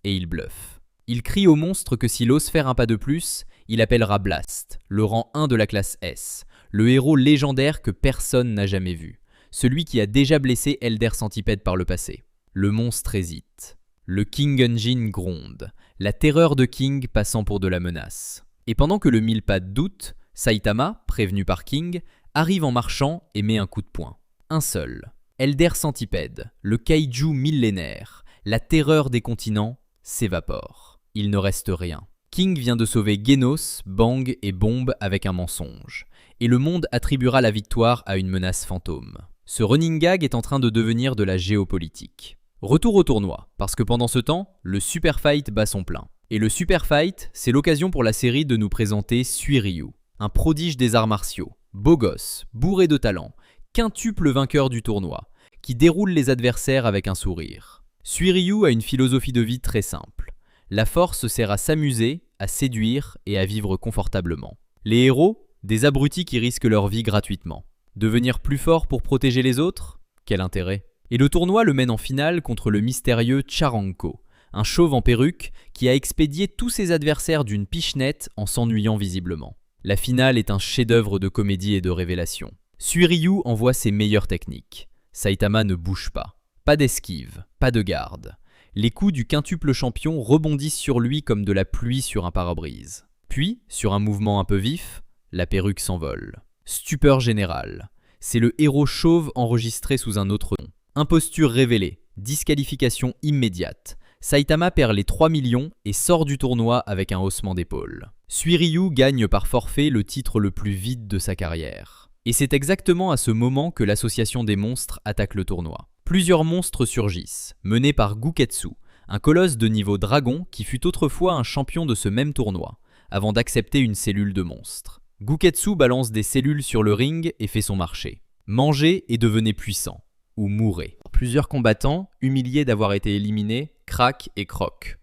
S1: et il bluffe. Il crie au monstre que s'il ose faire un pas de plus, il appellera Blast, le rang 1 de la classe S, le héros légendaire que personne n'a jamais vu, celui qui a déjà blessé Elder Centipede par le passé. Le monstre hésite. Le King Engine gronde, la terreur de King passant pour de la menace. Et pendant que le mille-pattes doute, Saitama, prévenu par King, arrive en marchant et met un coup de poing. Un seul. Elder Centipede, le kaiju millénaire, la terreur des continents, s'évapore. Il ne reste rien. King vient de sauver Genos, Bang et Bomb avec un mensonge. Et le monde attribuera la victoire à une menace fantôme. Ce running gag est en train de devenir de la géopolitique. Retour au tournoi, parce que pendant ce temps, le Super Fight bat son plein. Et le Super Fight, c'est l'occasion pour la série de nous présenter Suiryu, un prodige des arts martiaux, beau gosse, bourré de talent, quintuple vainqueur du tournoi, qui déroule les adversaires avec un sourire. Suiryu a une philosophie de vie très simple. La force sert à s'amuser, à séduire et à vivre confortablement. Les héros, des abrutis qui risquent leur vie gratuitement. Devenir plus fort pour protéger les autres ? Quel intérêt ? Et le tournoi le mène en finale contre le mystérieux Tcharanko, un chauve en perruque qui a expédié tous ses adversaires d'une pichenette en s'ennuyant visiblement. La finale est un chef-d'œuvre de comédie et de révélation. Suiryu envoie ses meilleures techniques. Saitama ne bouge pas. Pas d'esquive, pas de garde. Les coups du quintuple champion rebondissent sur lui comme de la pluie sur un pare-brise. Puis, sur un mouvement un peu vif, la perruque s'envole. Stupeur générale. C'est le héros chauve enregistré sous un autre nom. Imposture révélée, disqualification immédiate. Saitama perd les 3 millions et sort du tournoi avec un haussement d'épaule. Suiryu gagne par forfait le titre le plus vide de sa carrière. Et c'est exactement à ce moment que l'association des monstres attaque le tournoi. Plusieurs monstres surgissent, menés par Guketsu, un colosse de niveau dragon qui fut autrefois un champion de ce même tournoi, avant d'accepter une cellule de monstre. Guketsu balance des cellules sur le ring et fait son marché. Mangez et devenez puissant, ou mourrez. Plusieurs combattants, humiliés d'avoir été éliminés, craquent et croquent.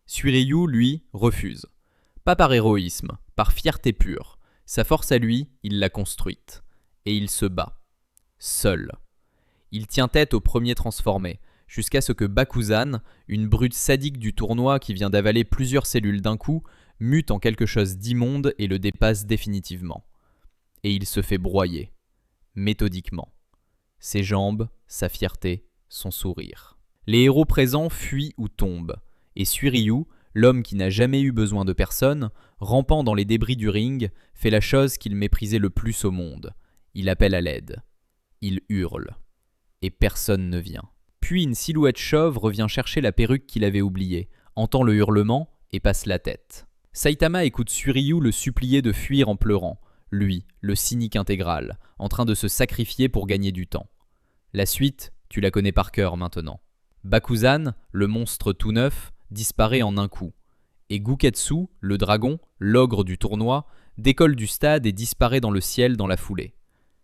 S1: Suiryu, lui, refuse. Pas par héroïsme, par fierté pure. Sa force à lui, il l'a construite. Et il se bat. Seul. Il tient tête au premier transformé, jusqu'à ce que Bakuzan, une brute sadique du tournoi qui vient d'avaler plusieurs cellules d'un coup, mute en quelque chose d'immonde et le dépasse définitivement. Et il se fait broyer, méthodiquement. Ses jambes, sa fierté, son sourire. Les héros présents fuient ou tombent, et Suiryu, l'homme qui n'a jamais eu besoin de personne, rampant dans les débris du ring, fait la chose qu'il méprisait le plus au monde. Il appelle à l'aide. Il hurle. Et personne ne vient. Puis une silhouette chauve revient chercher la perruque qu'il avait oubliée, entend le hurlement et passe la tête. Saitama écoute Suiryu le supplier de fuir en pleurant, lui, le cynique intégral, en train de se sacrifier pour gagner du temps. La suite, tu la connais par cœur maintenant. Bakuzan, le monstre tout neuf, disparaît en un coup. Et Guketsu, le dragon, l'ogre du tournoi, décolle du stade et disparaît dans le ciel dans la foulée.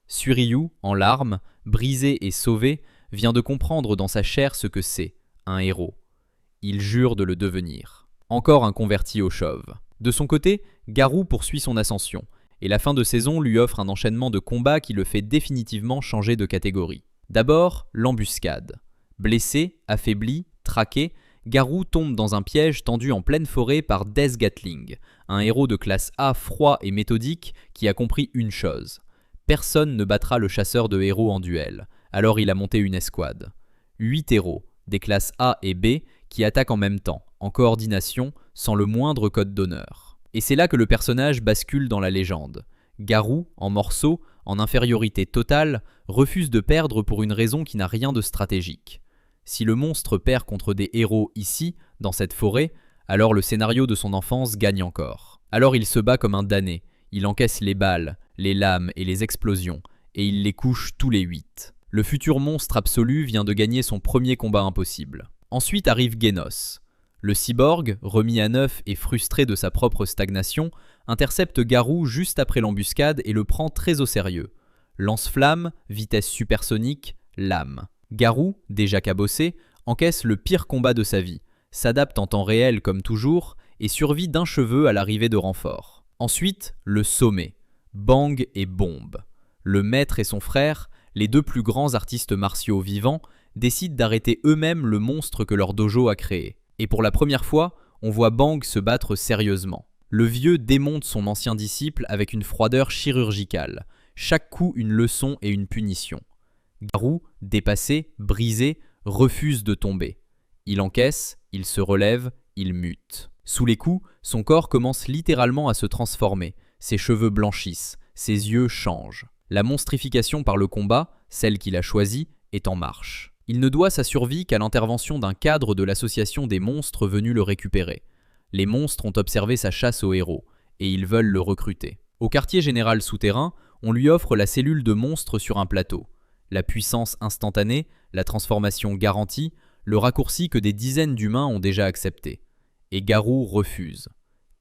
S1: Suiryu, en larmes, brisé et sauvé, vient de comprendre dans sa chair ce que c'est, un héros. Il jure de le devenir. Encore un converti au chauve. De son côté, Garou poursuit son ascension, et la fin de saison lui offre un enchaînement de combats qui le fait définitivement changer de catégorie. D'abord, l'embuscade. Blessé, affaibli, traqué, Garou tombe dans un piège tendu en pleine forêt par Death Gatling, un héros de classe A froid et méthodique qui a compris une chose. Personne ne battra le chasseur de héros en duel, alors il a monté une escouade. 8 héros, des classes A et B, qui attaquent en même temps, en coordination, sans le moindre code d'honneur. Et c'est là que le personnage bascule dans la légende. Garou, en morceaux, en infériorité totale, refuse de perdre pour une raison qui n'a rien de stratégique. Si le monstre perd contre des héros ici, dans cette forêt, alors le scénario de son enfance gagne encore. Alors il se bat comme un damné, il encaisse les balles, les lames et les explosions, et il les couche tous les 8. Le futur monstre absolu vient de gagner son premier combat impossible. Ensuite arrive Genos. Le cyborg, remis à neuf et frustré de sa propre stagnation, intercepte Garou juste après l'embuscade et le prend très au sérieux. Lance-flamme, vitesse supersonique, lame. Garou, déjà cabossé, encaisse le pire combat de sa vie, s'adapte en temps réel comme toujours et survit d'un cheveu à l'arrivée de renforts. Ensuite, le sommet. Bang et Bomb. Le maître et son frère, les deux plus grands artistes martiaux vivants, décident d'arrêter eux-mêmes le monstre que leur dojo a créé. Et pour la première fois, on voit Bang se battre sérieusement. Le vieux démonte son ancien disciple avec une froideur chirurgicale. Chaque coup une leçon et une punition. Garou, dépassé, brisé, refuse de tomber. Il encaisse, il se relève, il mute. Sous les coups, son corps commence littéralement à se transformer. Ses cheveux blanchissent, ses yeux changent. La monstrification par le combat, celle qu'il a choisie, est en marche. Il ne doit sa survie qu'à l'intervention d'un cadre de l'association des monstres venu le récupérer. Les monstres ont observé sa chasse aux héros, et ils veulent le recruter. Au quartier général souterrain, on lui offre la cellule de monstre sur un plateau. La puissance instantanée, la transformation garantie, le raccourci que des dizaines d'humains ont déjà accepté. Et Garou refuse.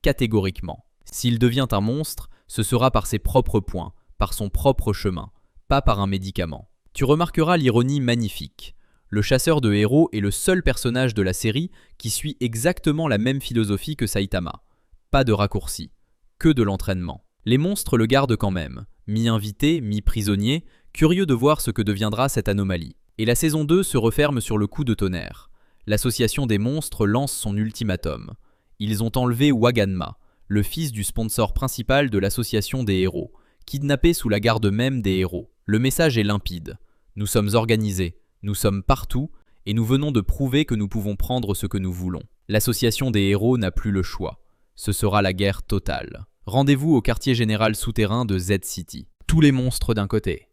S1: Catégoriquement. S'il devient un monstre, ce sera par ses propres poings, par son propre chemin, pas par un médicament. Tu remarqueras l'ironie magnifique. Le chasseur de héros est le seul personnage de la série qui suit exactement la même philosophie que Saitama. Pas de raccourci, que de l'entraînement. Les monstres le gardent quand même, mi-invité, mi-prisonnier, curieux de voir ce que deviendra cette anomalie. Et la saison 2 se referme sur le coup de tonnerre. L'association des monstres lance son ultimatum. Ils ont enlevé Waganma, le fils du sponsor principal de l'association des héros, kidnappé sous la garde même des héros. Le message est limpide. Nous sommes organisés, nous sommes partout, et nous venons de prouver que nous pouvons prendre ce que nous voulons. L'association des héros n'a plus le choix. Ce sera la guerre totale. Rendez-vous au quartier général souterrain de Z-City. Tous les monstres d'un côté,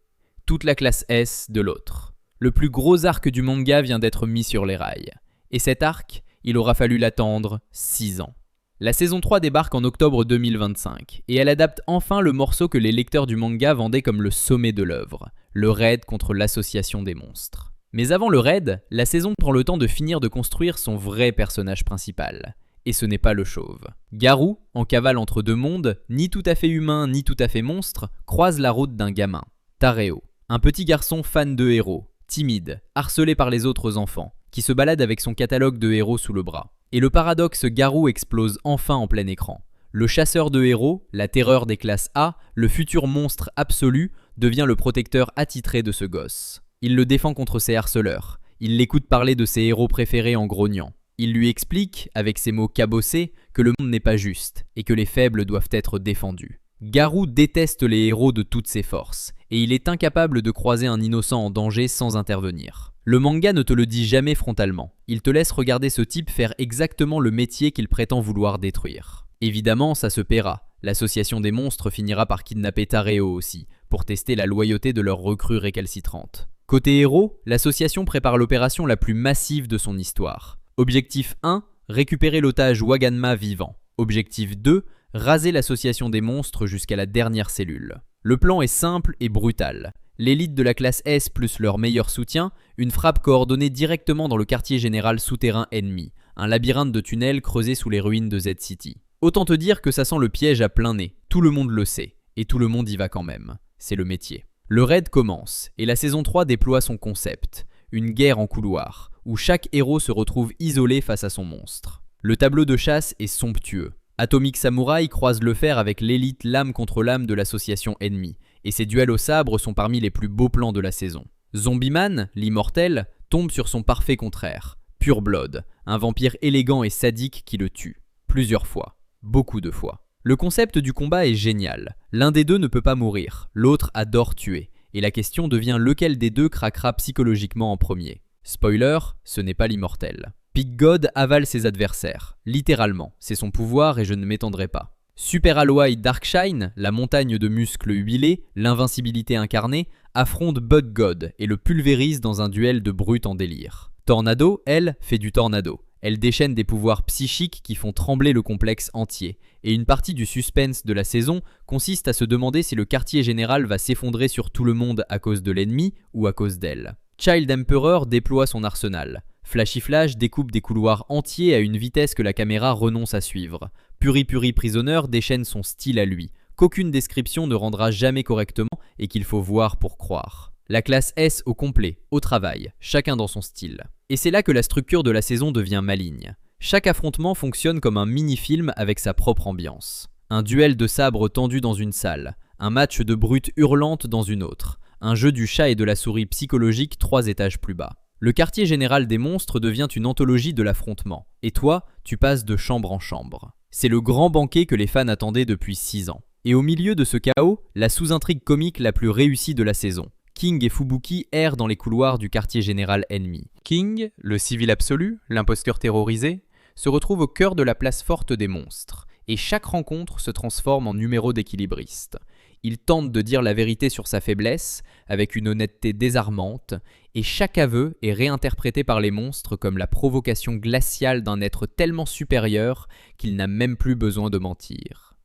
S1: toute la classe S de l'autre. Le plus gros arc du manga vient d'être mis sur les rails. Et cet arc, il aura fallu l'attendre 6 ans. La saison 3 débarque en octobre 2025, et elle adapte enfin le morceau que les lecteurs du manga vendaient comme le sommet de l'œuvre, le raid contre l'association des monstres. Mais avant le raid, la saison prend le temps de finir de construire son vrai personnage principal. Et ce n'est pas le chauve. Garou, en cavale entre deux mondes, ni tout à fait humain ni tout à fait monstre, croise la route d'un gamin, Tareo, un petit garçon fan de héros, timide, harcelé par les autres enfants, qui se balade avec son catalogue de héros sous le bras. Et le paradoxe Garou explose enfin en plein écran. Le chasseur de héros, la terreur des classes A, le futur monstre absolu, devient le protecteur attitré de ce gosse. Il le défend contre ses harceleurs. Il l'écoute parler de ses héros préférés en grognant. Il lui explique, avec ses mots cabossés, que le monde n'est pas juste et que les faibles doivent être défendus. Garou déteste les héros de toutes ses forces, et il est incapable de croiser un innocent en danger sans intervenir. Le manga ne te le dit jamais frontalement, il te laisse regarder ce type faire exactement le métier qu'il prétend vouloir détruire. Évidemment, ça se paiera, l'association des monstres finira par kidnapper Tareo aussi, pour tester la loyauté de leurs recrues récalcitrantes. Côté héros, l'association prépare l'opération la plus massive de son histoire. Objectif 1, récupérer l'otage Waganma vivant. Objectif 2, raser l'association des monstres jusqu'à la dernière cellule. Le plan est simple et brutal. L'élite de la classe S plus leur meilleur soutien, une frappe coordonnée directement dans le quartier général souterrain ennemi, un labyrinthe de tunnels creusé sous les ruines de Z-City. Autant te dire que ça sent le piège à plein nez, tout le monde le sait, et tout le monde y va quand même. C'est le métier. Le raid commence, et la saison 3 déploie son concept, une guerre en couloir, où chaque héros se retrouve isolé face à son monstre. Le tableau de chasse est somptueux. Atomic Samurai croise le fer avec l'élite lame contre lame de l'association ennemie, et ses duels au sabre sont parmi les plus beaux plans de la saison. Zombieman, l'immortel, tombe sur son parfait contraire, Pure Blood, un vampire élégant et sadique qui le tue. Plusieurs fois. Beaucoup de fois. Le concept du combat est génial. L'un des deux ne peut pas mourir, l'autre adore tuer, et la question devient lequel des deux craquera psychologiquement en premier. Spoiler, ce n'est pas l'immortel. Pig God avale ses adversaires, littéralement, c'est son pouvoir et je ne m'étendrai pas. Super Aloy Darkshine, la montagne de muscles huilés, l'invincibilité incarnée, affronte Bug God et le pulvérise dans un duel de brutes en délire. Tornado, elle, fait du tornado. Elle déchaîne des pouvoirs psychiques qui font trembler le complexe entier, et une partie du suspense de la saison consiste à se demander si le quartier général va s'effondrer sur tout le monde à cause de l'ennemi ou à cause d'elle. Child Emperor déploie son arsenal. Flashy Flash découpe des couloirs entiers à une vitesse que la caméra renonce à suivre. Puri Puri Prisoner déchaîne son style à lui, qu'aucune description ne rendra jamais correctement et qu'il faut voir pour croire. La classe S au complet, au travail, chacun dans son style. Et c'est là que la structure de la saison devient maligne. Chaque affrontement fonctionne comme un mini-film avec sa propre ambiance. Un duel de sabres tendu dans une salle, un match de brutes hurlantes dans une autre, un jeu du chat et de la souris psychologique 3 étages plus bas. Le quartier général des monstres devient une anthologie de l'affrontement, et toi, tu passes de chambre en chambre. C'est le grand banquet que les fans attendaient depuis 6 ans. Et au milieu de ce chaos, la sous-intrigue comique la plus réussie de la saison. King et Fubuki errent dans les couloirs du quartier général ennemi. King, le civil absolu, l'imposteur terrorisé, se retrouve au cœur de la place forte des monstres, et chaque rencontre se transforme en numéro d'équilibriste. Il tente de dire la vérité sur sa faiblesse, avec une honnêteté désarmante, Et chaque aveu est réinterprété par les monstres comme la provocation glaciale d'un être tellement supérieur qu'il n'a même plus besoin de mentir.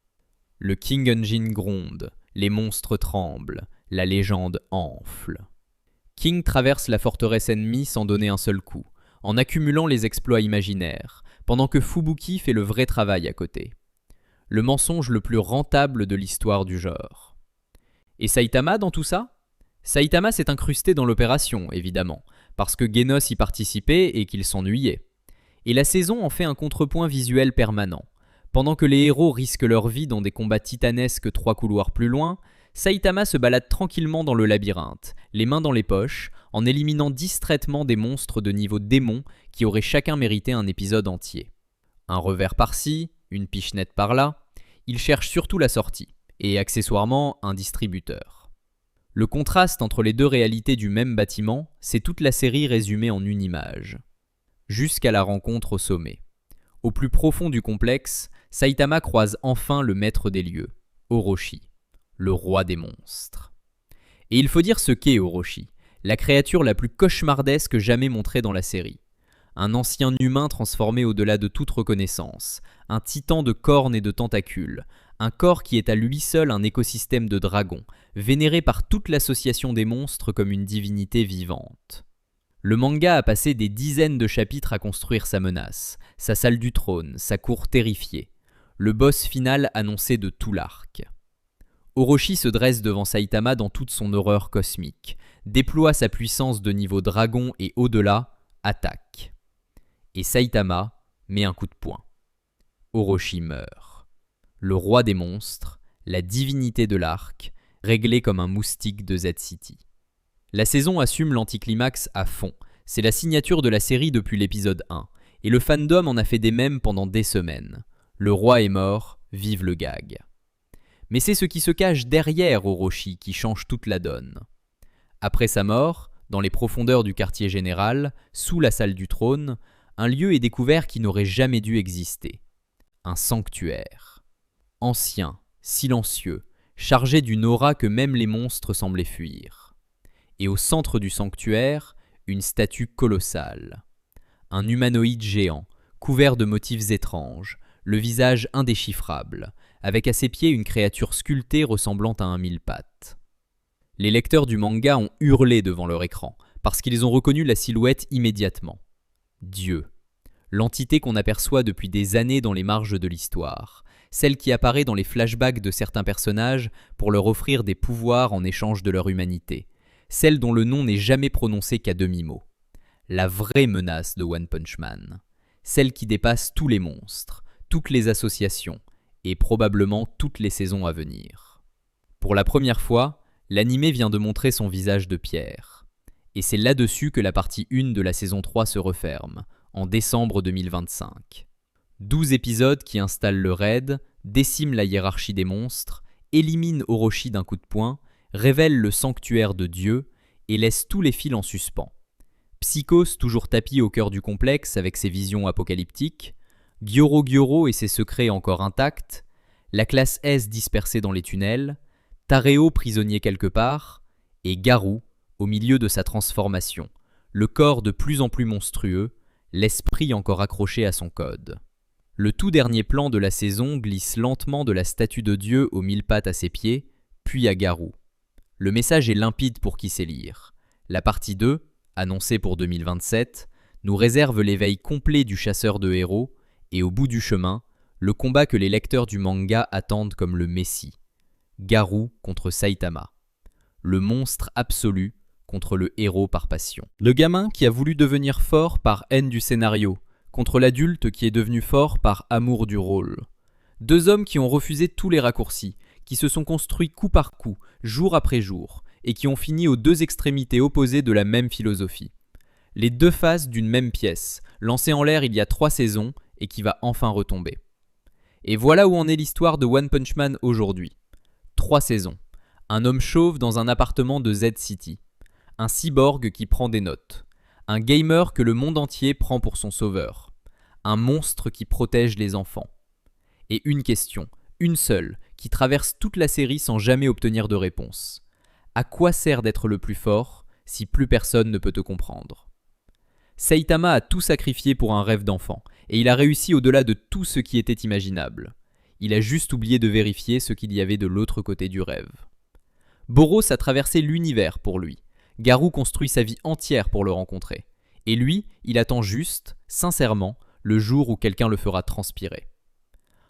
S1: Le King Engine gronde, les monstres tremblent, la légende enfle. King traverse la forteresse ennemie sans donner un seul coup, en accumulant les exploits imaginaires, pendant que Fubuki fait le vrai travail à côté. Le mensonge le plus rentable de l'histoire du genre. Et Saitama dans tout ça ? Saitama s'est incrusté dans l'opération, évidemment, parce que Genos y participait et qu'il s'ennuyait. Et la saison en fait un contrepoint visuel permanent. Pendant que les héros risquent leur vie dans des combats titanesques 3 couloirs plus loin, Saitama se balade tranquillement dans le labyrinthe, les mains dans les poches, en éliminant distraitement des monstres de niveau démon qui auraient chacun mérité un épisode entier. Un revers par-ci, une pichenette par-là, il cherche surtout la sortie, et accessoirement un distributeur. Le contraste entre les deux réalités du même bâtiment, c'est toute la série résumée en une image. Jusqu'à la rencontre au sommet. Au plus profond du complexe, Saitama croise enfin le maître des lieux, Orochi, le roi des monstres. Et il faut dire ce qu'est Orochi, la créature la plus cauchemardesque jamais montrée dans la série. Un ancien humain transformé au-delà de toute reconnaissance, un titan de cornes et de tentacules, un corps qui est à lui seul un écosystème de dragons, vénéré par toute l'association des monstres comme une divinité vivante. Le manga a passé des dizaines de chapitres à construire sa menace, sa salle du trône, sa cour terrifiée, le boss final annoncé de tout l'arc. Orochi se dresse devant Saitama dans toute son horreur cosmique, déploie sa puissance de niveau dragon et au-delà, attaque. Et Saitama met un coup de poing. Orochi meurt. Le roi des monstres, la divinité de l'arc, réglé comme un moustique de Z-City. La saison assume l'anticlimax à fond, c'est la signature de la série depuis l'épisode 1, et le fandom en a fait des mèmes pendant des semaines. Le roi est mort, vive le gag. Mais c'est ce qui se cache derrière Orochi qui change toute la donne. Après sa mort, dans les profondeurs du quartier général, sous la salle du trône, un lieu est découvert qui n'aurait jamais dû exister. Un sanctuaire. Ancien, silencieux, chargé d'une aura que même les monstres semblaient fuir. Et au centre du sanctuaire, une statue colossale. Un humanoïde géant, couvert de motifs étranges, le visage indéchiffrable, avec à ses pieds une créature sculptée ressemblant à un mille-pattes. Les lecteurs du manga ont hurlé devant leur écran, parce qu'ils ont reconnu la silhouette immédiatement. Dieu. L'entité qu'on aperçoit depuis des années dans les marges de l'histoire, celle qui apparaît dans les flashbacks de certains personnages pour leur offrir des pouvoirs en échange de leur humanité, celle dont le nom n'est jamais prononcé qu'à demi-mot. La vraie menace de One Punch Man, celle qui dépasse tous les monstres, toutes les associations, et probablement toutes les saisons à venir. Pour la première fois, l'anime vient de montrer son visage de pierre. Et c'est là-dessus que la partie 1 de la saison 3 se referme, en décembre 2025. 12 épisodes qui installent le raid, déciment la hiérarchie des monstres, éliminent Orochi d'un coup de poing, révèlent le sanctuaire de Dieu et laissent tous les fils en suspens. Psychos toujours tapi au cœur du complexe avec ses visions apocalyptiques, Gyoro et ses secrets encore intacts, la classe S dispersée dans les tunnels, Tareo prisonnier quelque part, et Garou au milieu de sa transformation, le corps de plus en plus monstrueux, l'esprit encore accroché à son code. Le tout dernier plan de la saison glisse lentement de la statue de Dieu aux 1000 pattes à ses pieds, puis à Garou. Le message est limpide pour qui sait lire. La partie 2, annoncée pour 2027, nous réserve l'éveil complet du chasseur de héros, et au bout du chemin, le combat que les lecteurs du manga attendent comme le messie. Garou contre Saitama. Le monstre absolu contre le héros par passion. Le gamin qui a voulu devenir fort par haine du scénario, contre l'adulte qui est devenu fort par amour du rôle. Deux hommes qui ont refusé tous les raccourcis, qui se sont construits coup par coup, jour après jour, et qui ont fini aux deux extrémités opposées de la même philosophie. Les deux faces d'une même pièce, lancée en l'air il y a 3 saisons, et qui va enfin retomber. Et voilà où en est l'histoire de One Punch Man aujourd'hui. 3 saisons. Un homme chauve dans un appartement de Z-City. Un cyborg qui prend des notes. Un gamer que le monde entier prend pour son sauveur. Un monstre qui protège les enfants. Et une question, une seule, qui traverse toute la série sans jamais obtenir de réponse. À quoi sert d'être le plus fort si plus personne ne peut te comprendre. Saitama a tout sacrifié pour un rêve d'enfant, et il a réussi au-delà de tout ce qui était imaginable. Il a juste oublié de vérifier ce qu'il y avait de l'autre côté du rêve. Boros a traversé l'univers pour lui. Garou construit sa vie entière pour le rencontrer. Et lui, il attend juste, sincèrement, le jour où quelqu'un le fera transpirer.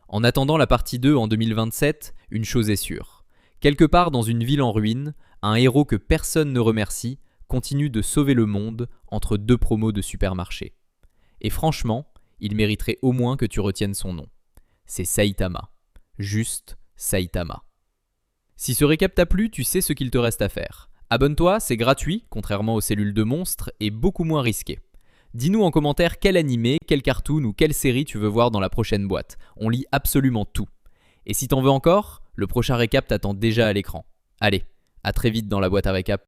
S1: En attendant la partie 2 en 2027, une chose est sûre. Quelque part dans une ville en ruine, un héros que personne ne remercie continue de sauver le monde entre deux promos de supermarché. Et franchement, il mériterait au moins que tu retiennes son nom. C'est Saitama. Juste Saitama. Si ce récap t'a plu, tu sais ce qu'il te reste à faire. Abonne-toi, c'est gratuit, contrairement aux cellules de monstres, et beaucoup moins risqué. Dis-nous en commentaire quel animé, quel cartoon ou quelle série tu veux voir dans la prochaine boîte. On lit absolument tout. Et si t'en veux encore, le prochain récap t'attend déjà à l'écran. Allez, à très vite dans la boîte à récap.